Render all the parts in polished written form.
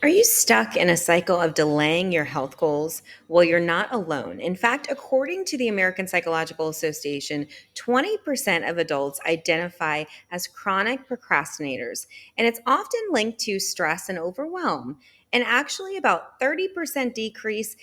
Are you stuck in a cycle of delaying your health goals? Well, you're not alone. In fact, according to the American Psychological Association, 20% of adults identify as chronic procrastinators, and it's often linked to stress and overwhelm. And actually, about 30% decrease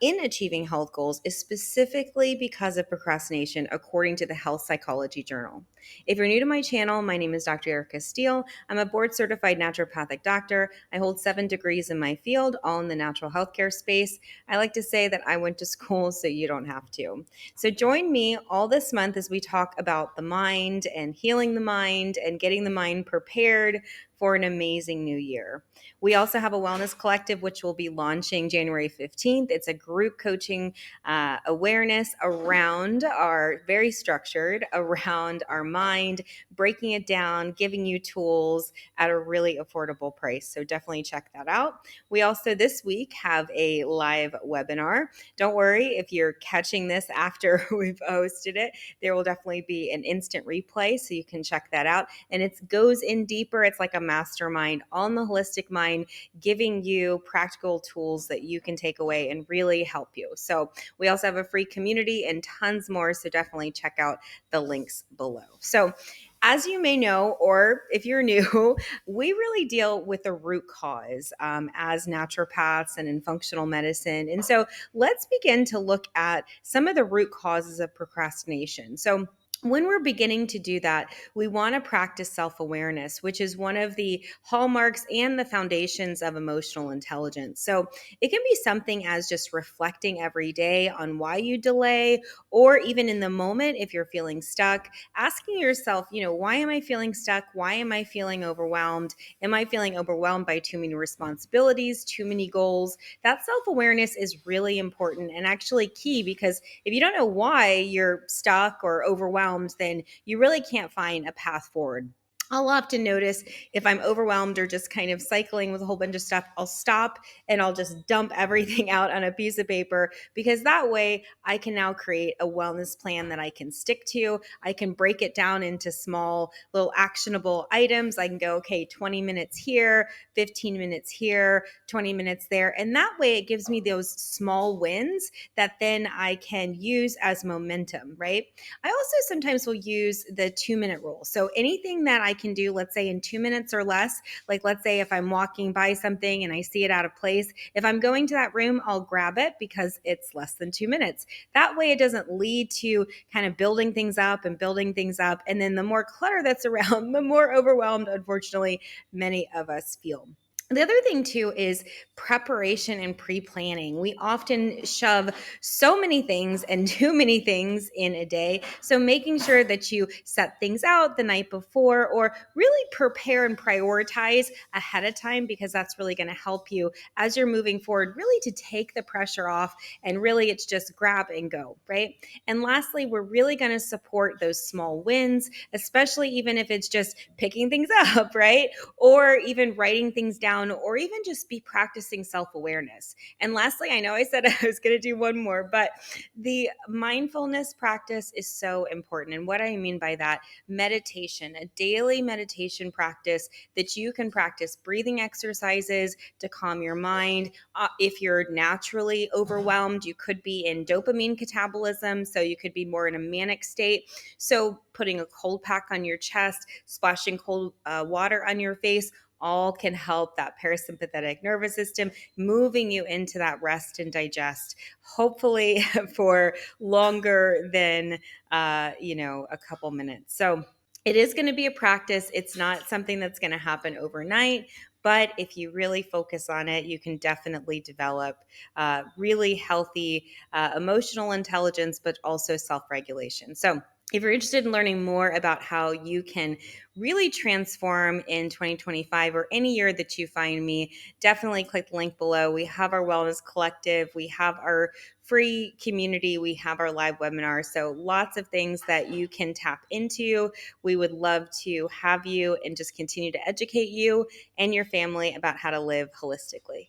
in achieving health goals is specifically because of procrastination, according to the Health Psychology Journal. If you're new to my channel, my name is Dr. Erica Steele. I'm a board certified naturopathic doctor. I hold 7 degrees in my field, all in the natural healthcare space. I like to say that I went to school so you don't have to. So join me all this month as we talk about the mind and healing the mind and getting the mind prepared for an amazing new year. We also have a wellness collective, which will be launching January 15th. It's a group coaching awareness around our very structured around our mind, breaking it down, giving you tools at a really affordable price. So definitely check that out. We also this week have a live webinar. Don't worry if you're catching this after we've hosted it. There will definitely be an instant replay so you can check that out. And it goes in deeper. It's like a mastermind on the holistic mind, giving you practical tools that you can take away and really help you. So we also have a free community and tons more. So definitely check out the links below. So as you may know, or if you're new, we really deal with the root cause as naturopaths and in functional medicine. And so let's begin to look at some of the root causes of procrastination. So when we're beginning to do that, we want to practice self-awareness, which is one of the hallmarks and the foundations of emotional intelligence. So it can be something as just reflecting every day on why you delay, or even in the moment, if you're feeling stuck, asking yourself, why am I feeling stuck? Why am I feeling overwhelmed? Am I feeling overwhelmed by too many responsibilities, too many goals? That self-awareness is really important and actually key, because if you don't know why you're stuck or overwhelmed, then you really can't find a path forward. I'll often notice if I'm overwhelmed or just kind of cycling with a whole bunch of stuff, I'll stop and I'll just dump everything out on a piece of paper, because that way I can now create a wellness plan that I can stick to. I can break it down into small little actionable items. I can go, okay, 20 minutes here, 15 minutes here, 20 minutes there. And that way it gives me those small wins that then I can use as momentum, right? I also sometimes will use the 2-minute rule. So anything that I can do, let's say in 2 minutes or less, like let's say if I'm walking by something and I see it out of place, if I'm going to that room, I'll grab it because it's less than 2 minutes. That way it doesn't lead to kind of building things up and building things up. And then the more clutter that's around, the more overwhelmed, unfortunately, many of us feel. The other thing too is preparation and pre-planning. We often shove so many things and too many things in a day. So making sure that you set things out the night before, or really prepare and prioritize ahead of time, because that's really going to help you as you're moving forward, really to take the pressure off, and really it's just grab and go, right? And lastly, we're really going to support those small wins, especially even if it's just picking things up, right? Or even writing things down, or even just be practicing self-awareness. And lastly, I know I said I was going to do one more, but the mindfulness practice is so important. And what I mean by that, meditation, a daily meditation practice that you can practice breathing exercises to calm your mind. If you're naturally overwhelmed, you could be in dopamine catabolism, so you could be more in a manic state. So putting a cold pack on your chest, splashing cold water on your face, all can help that parasympathetic nervous system, moving you into that rest and digest, hopefully for longer than, a couple minutes. So it is going to be a practice. It's not something that's going to happen overnight. But if you really focus on it, you can definitely develop really healthy emotional intelligence, but also self-regulation. So if you're interested in learning more about how you can really transform in 2025 or any year that you find me, definitely click the link below. We have our wellness collective. We have our free community. We have our live webinar. So lots of things that you can tap into. We would love to have you and just continue to educate you and your family about how to live holistically.